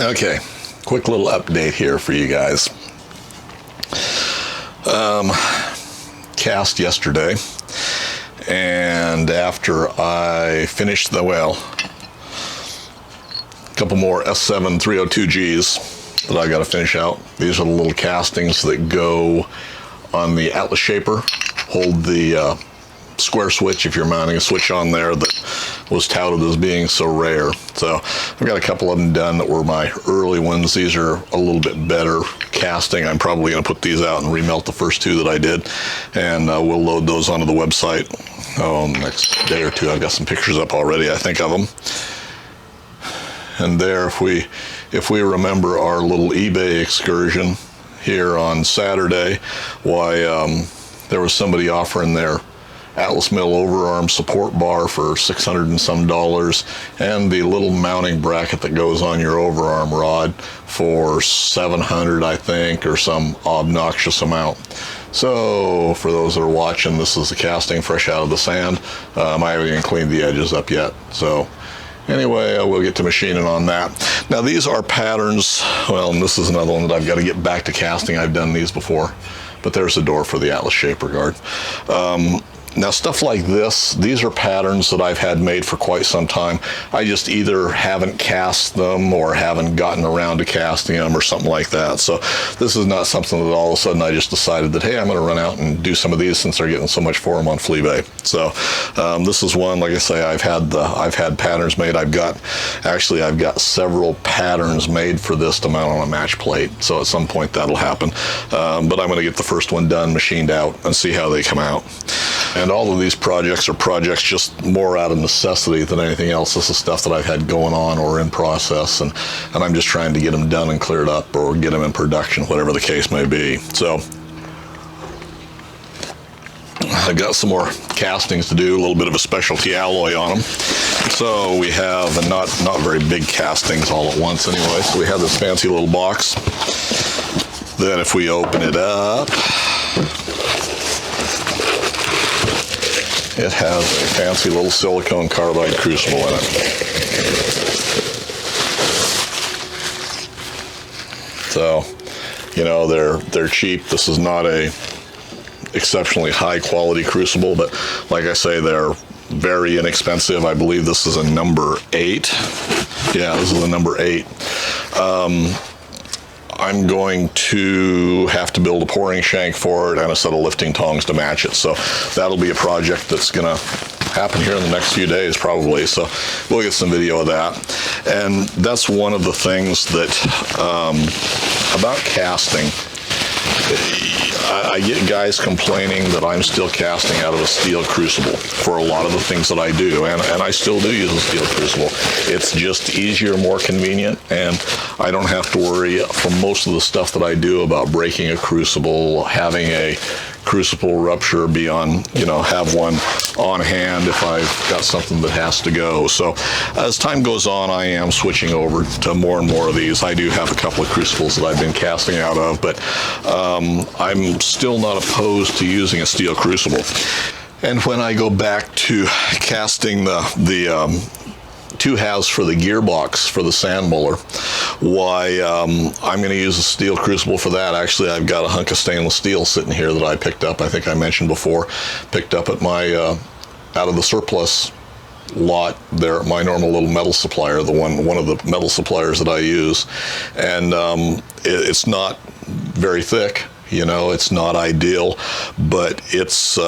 Okay, quick little update here for you guys. Cast yesterday, and after I finished a couple more S7 302Gs that I got to finish out. These are the little castings that go on the Atlas Shaper, hold the square switch if you're mounting a switch on there that was touted as being so rare. So I've got a couple of them done that were my early ones. These are a little bit better casting. I'm probably going to put these out and remelt the first two that I did, and we'll load those onto the website next day or two. I've got some pictures up already, I think, of them. And there, if we remember our little eBay excursion here on Saturday, why there was somebody offering their Atlas Mill overarm support bar for $600 and some, and the little mounting bracket that goes on your overarm rod for $700, I think, or some obnoxious amount. So for those that are watching, this is the casting fresh out of the sand. I haven't even cleaned the edges up yet. So anyway, we'll get to machining on that. Now these are patterns, well, and this is another one that I've got to get back to casting. I've done these before, but there's the door for the Atlas Shaper guard. Now stuff like this, these are patterns that I've had made for quite some time. I just either haven't cast them or haven't gotten around to casting them or something like that. So this is not something that all of a sudden I just decided that, hey, I'm going to run out and do some of these since they're getting so much for them on Fleabay. So this is one, like I say, I've had patterns made. I've got several patterns made for this to mount on a match plate. So at some point that'll happen. But I'm going to get the first one done, machined out, and see how they come out. And all of these projects are projects just more out of necessity than anything else. This is stuff that I've had going on or in process, and I'm just trying to get them done and cleared up or get them in production, whatever the case may be. So I've got some more castings to do, a little bit of a specialty alloy on them. So we have, and not very big castings all at once anyway, so we have this fancy little box. Then if we open it up, it has a fancy little silicone carbide crucible in it. So, you know, they're cheap. This is not a exceptionally high quality crucible, but like I say, they're very inexpensive. I believe this is a number 8. Yeah, this is a number 8. I'm going to have to build a pouring shank for it and a set of lifting tongs to match it. So that'll be a project that's going to happen here in the next few days probably. So we'll get some video of that. And that's one of the things that about casting. I get guys complaining that I'm still casting out of a steel crucible for a lot of the things that I do, and I still do use a steel crucible. It's just easier, more convenient, and I don't have to worry for most of the stuff that I do about breaking a crucible, having a crucible rupture have one on hand if I've got something that has to go. So as time goes on, I am switching over to more and more of these. I do have a couple of crucibles that I've been casting out of, but I'm still not opposed to using a steel crucible. And when I go back to casting the 2 halves for the gearbox for the sand Muller, why I'm going to use a steel crucible for that. Actually, I've got a hunk of stainless steel sitting here that I picked up, I think I mentioned before, picked up at my out of the surplus lot there at my normal little metal supplier, one of the metal suppliers that I use, and it's not very thick, it's not ideal, but it's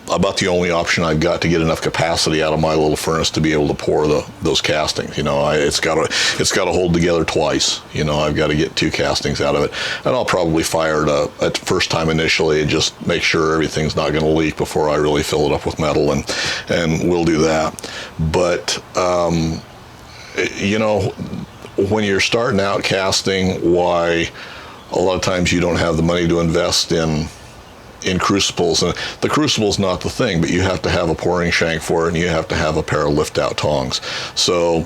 about the only option I've got to get enough capacity out of my little furnace to be able to pour those castings. It's got to hold together twice. I've got to get 2 castings out of it, and I'll probably fire it at first time initially and just make sure everything's not going to leak before I really fill it up with metal, and we'll do that. But when you're starting out casting, why a lot of times you don't have the money to invest in crucibles, and the crucible's not the thing, but you have to have a pouring shank for it, and you have to have a pair of lift out tongs. So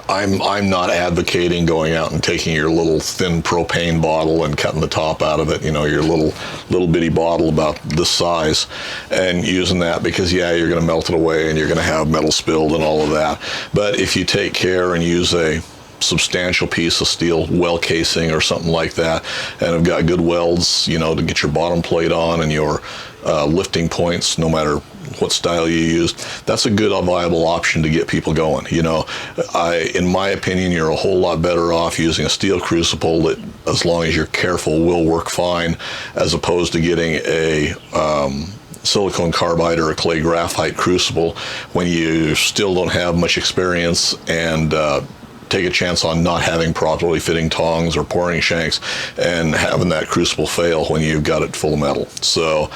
I'm not advocating going out and taking your little thin propane bottle and cutting the top out of it, your little bitty bottle about this size, and using that, because you're going to melt it away and you're going to have metal spilled and all of that. But if you take care and use a substantial piece of steel well casing or something like that, and have got good welds, you know, to get your bottom plate on and your lifting points, no matter what style you use, that's a good viable option to get people going. You know, in my opinion, you're a whole lot better off using a steel crucible that, as long as you're careful, will work fine, as opposed to getting a silicone carbide or a clay graphite crucible when you still don't have much experience, and take a chance on not having properly fitting tongs or pouring shanks and having that crucible fail when you've got it full of metal. So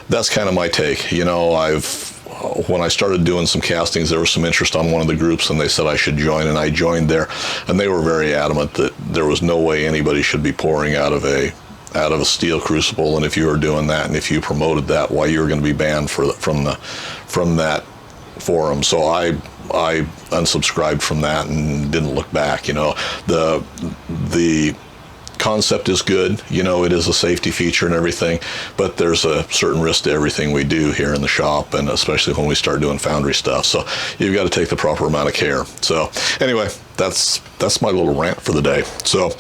that's kind of my take. You know, when I started doing some castings, there was some interest on one of the groups, and they said I should join, and I joined there, and they were very adamant that there was no way anybody should be pouring out of a steel crucible, and if you were doing that and if you promoted that, why, you were going to be banned from that forum. So I unsubscribed from that and didn't look back. You know, the concept is good, you know, it is a safety feature and everything, but there's a certain risk to everything we do here in the shop, and especially when we start doing foundry stuff. So you've got to take the proper amount of care. So anyway, that's my little rant for the day. So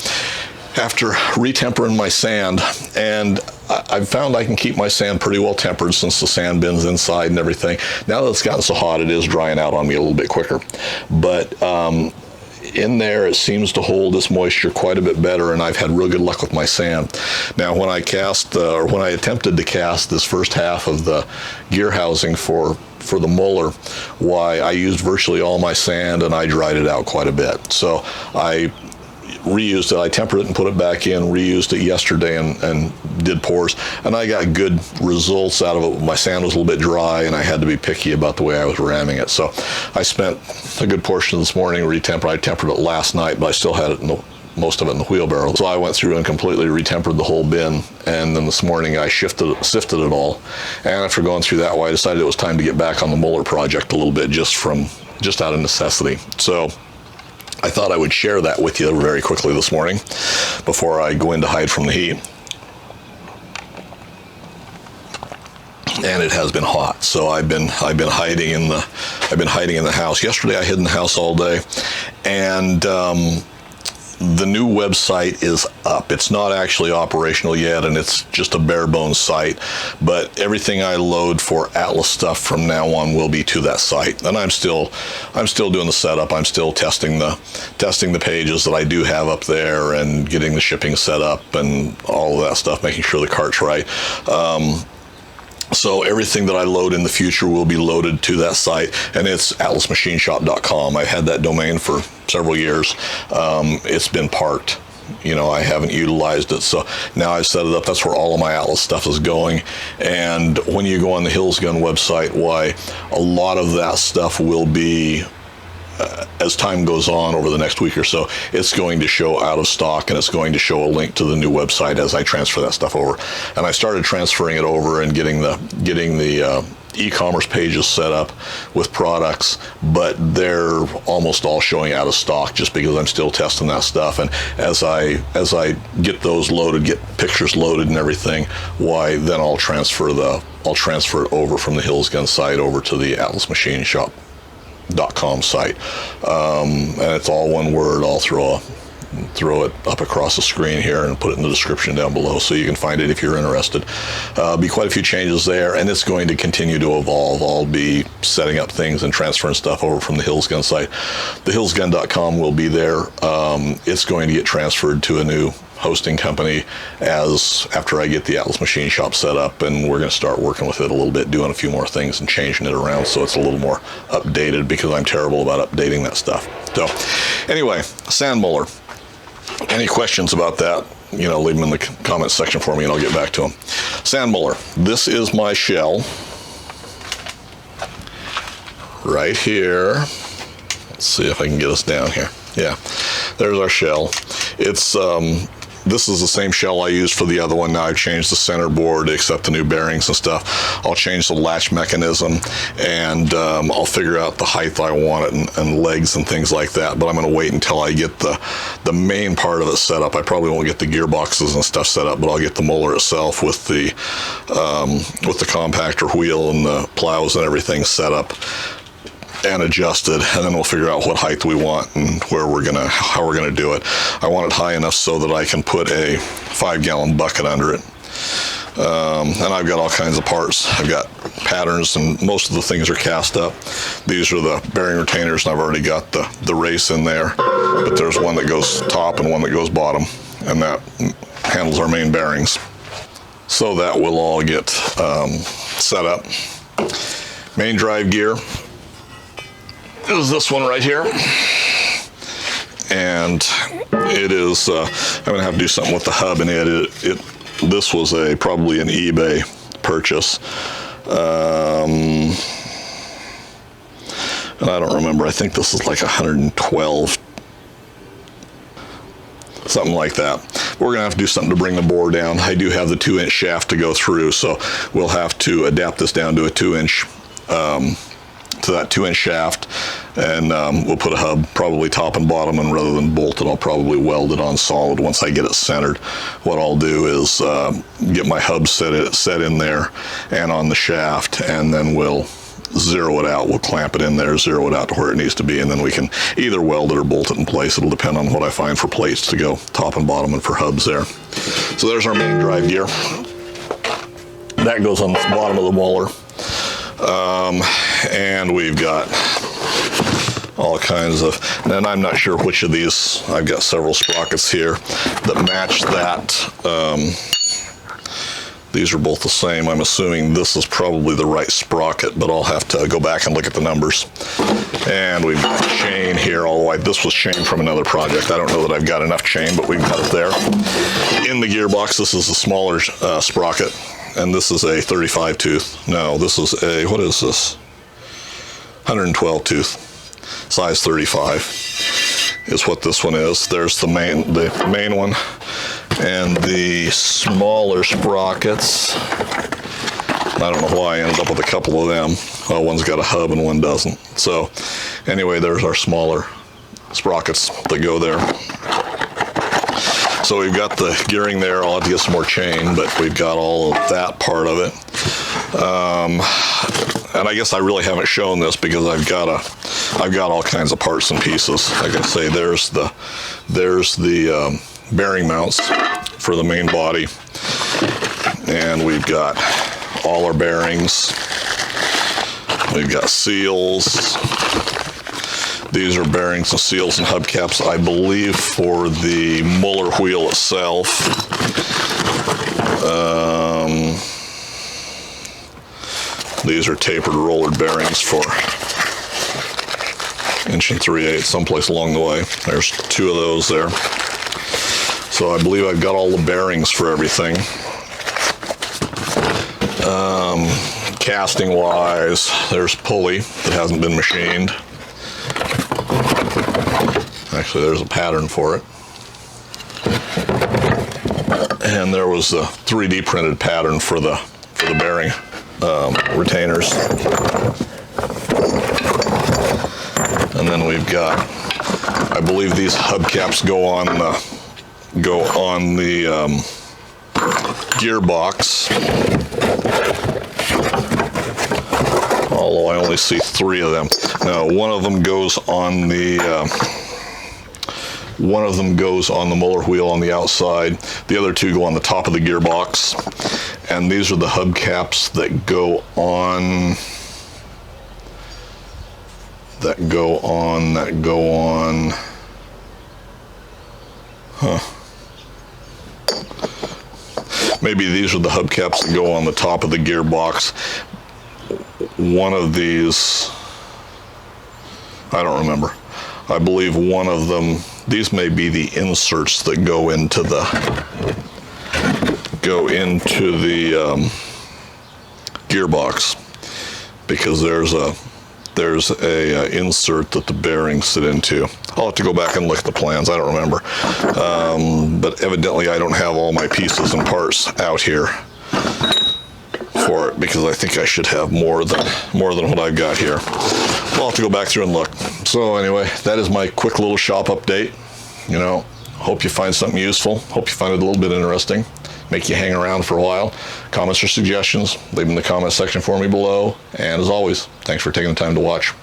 after retempering my sand, and I've found I can keep my sand pretty well tempered since the sand bin's inside and everything. Now that it's gotten so hot, it is drying out on me a little bit quicker. But in there, it seems to hold its moisture quite a bit better, and I've had real good luck with my sand. Now, when I attempted to cast this first half of the gear housing for the Muller, why, I used virtually all my sand, and I dried it out quite a bit. So I reused it. I tempered it and put it back in, reused it yesterday and did pours, and I got good results out of it. My sand was a little bit dry, and I had to be picky about the way I was ramming it. So I spent a good portion of this morning retempering. I tempered it last night, but I still had it most of it in the wheelbarrow. So I went through and completely retempered the whole bin, and then this morning I sifted it all. And after going through that, I decided it was time to get back on the Muller project a little bit, just out of necessity. So I thought I would share that with you very quickly this morning before I go in to hide from the heat. And it has been hot, so I've been hiding in the house. Yesterday I hid in the house all day, and the new website is up. It's not actually operational yet, and it's just a bare bones site, but everything I load for Atlas stuff from now on will be to that site. And I'm still doing the setup. I'm still testing the pages that I do have up there, and getting the shipping set up and all of that stuff, making sure the cart's right. So everything that I load in the future will be loaded to that site, and it's atlasmachineshop.com. I've had that domain for several years. It's been parked. You know, I haven't utilized it, so now I've set it up. That's where all of my Atlas stuff is going. And when you go on the hillsgun website, why, a lot of that stuff will be, as time goes on over the next week or so, it's going to show out of stock, and it's going to show a link to the new website as I transfer that stuff over. And I started transferring it over and getting the e-commerce pages set up with products, but they're almost all showing out of stock just because I'm still testing that stuff. And as I get those loaded, get pictures loaded and everything, why, then I'll transfer it over from the hillsgun site over to the atlasmachineshop.com site, and it's all one word. I'll throw it up across the screen here and put it in the description down below, so you can find it if you're interested. Be quite a few changes there, and it's going to continue to evolve. I'll be setting up things and transferring stuff over from the hillsgun site. The hillsgun.com will be there. It's going to get transferred to a new hosting company after I get the Atlas Machine Shop set up, and we're going to start working with it a little bit, doing a few more things and changing it around so it's a little more updated, because I'm terrible about updating that stuff. So anyway, sand Muller. Any questions about that, you know, leave them in the comment section for me and I'll get back to them. Sand Muller. This is my shell right here. Let's see if I can get us down here. Yeah, there's our shell. It's this is the same shell I used for the other one. Now I've changed the center board to accept the new bearings and stuff. I'll change the latch mechanism, and I'll figure out the height I want it, and legs and things like that. But I'm going to wait until I get the main part of it set up. I probably won't get the gearboxes and stuff set up, but I'll get the Muller itself with the compactor wheel and the plows and everything set up and adjusted, and then we'll figure out what height we want and how we're gonna do it. I want it high enough so that I can put a 5-gallon bucket under it. And I've got all kinds of parts. I've got patterns, and most of the things are cast up. These are the bearing retainers, and I've already got the race in there, but there's one that goes top and one that goes bottom, and that handles our main bearings. So that will all get set up. Main drive gear is this one right here, and it is I'm gonna have to do something with the hub in it. This was probably an eBay purchase, and I don't remember. I think this is like 112, something like that. We're gonna have to do something to bring the bore down. I do have the 2-inch shaft to go through, so we'll have to adapt this down to a 2-inch. To that 2-inch shaft, and we'll put a hub probably top and bottom, and rather than bolt it, I'll probably weld it on solid once I get it centered. What I'll do is get my hub set in there and on the shaft, and then we'll zero it out. We'll clamp it in there, zero it out to where it needs to be, and then we can either weld it or bolt it in place. It'll depend on what I find for plates to go top and bottom and for hubs there. So there's our main drive gear. That goes on the bottom of the Muller. And we've got all kinds of, and I'm not sure which of these, I've got several sprockets here that match that. These are both the same. I'm assuming this is probably the right sprocket, but I'll have to go back and look at the numbers. And we've got chain here all the way. This was chain from another project. I don't know that I've got enough chain, but we've got it there. In the gearbox, this is a smaller sprocket. And this is a 35 tooth. No, this is a, what is this? 112 tooth, size 35 is what this one is. There's the main one, and the smaller sprockets. I don't know why I ended up with a couple of them. Well, one's got a hub and one doesn't. So anyway, there's our smaller sprockets that go there. So we've got the gearing there. I'll have to get some more chain, but we've got all of that part of it. And I guess I really haven't shown this because I've got all kinds of parts and pieces. Like I say, there's the bearing mounts for the main body, and we've got all our bearings. We've got seals. These are bearings and seals and hubcaps, I believe, for the Muller wheel itself. These are tapered roller bearings for 1 3/8 someplace along the way. There's 2 of those there. So I believe I've got all the bearings for everything. Casting wise, there's pulley that hasn't been machined. Actually, there's a pattern for it. And there was a 3D printed pattern for the bearing retainers. And then we've got, I believe these hubcaps go on the gearbox. Although I only see 3 of them. No, one of them goes on the Muller wheel on the outside. The other 2 go on the top of the gearbox. And these are the hubcaps that go on. Huh. Maybe these are the hubcaps that go on the top of the gearbox. One of these, I don't remember. I believe one of them, these may be the inserts that go into the gearbox, because there's a insert that the bearings sit into. I'll have to go back and look at the plans. I don't remember, but evidently I don't have all my pieces and parts out here for it, because I think I should have more than what I've got here. I'll have to go back through and look. So anyway, that is my quick little shop update. You know, hope you find something useful. Hope you find it a little bit interesting. Make you hang around for a while. Comments or suggestions, leave them in the comment section for me below. And as always, thanks for taking the time to watch.